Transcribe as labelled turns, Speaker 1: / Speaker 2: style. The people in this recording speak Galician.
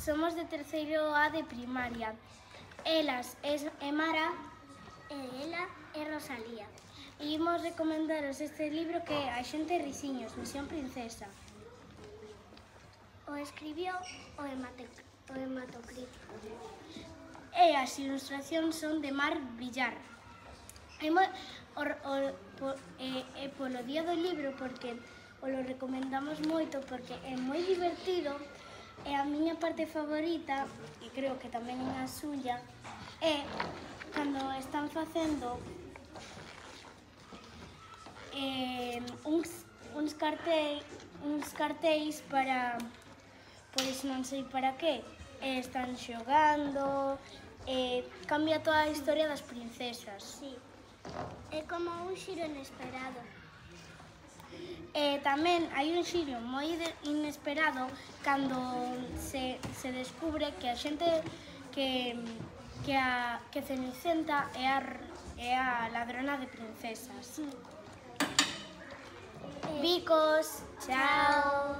Speaker 1: somos de terceiro A de primaria. Elas é Mara
Speaker 2: e ela é Rosalía.
Speaker 1: e imos recomendaros este libro que é Axente Risiños, Misión Princesa.
Speaker 2: O escribió o hematocrítico.
Speaker 1: E as ilustracións son de Mar Villar. É polo día do libro porque o lo recomendamos moito porque é moi divertido e a miña parte favorita, e creo que tamén é a suya, é cando están facendo uns cartéis para, pois non sei para que, están xogando, cambia toda a historia das princesas.
Speaker 2: Sí, é como un xiro inesperado.
Speaker 1: Tamén hai un xiro moi inesperado cando se descubre que a xente que Cenicienta é a ladrona de princesas. Bicos, chao.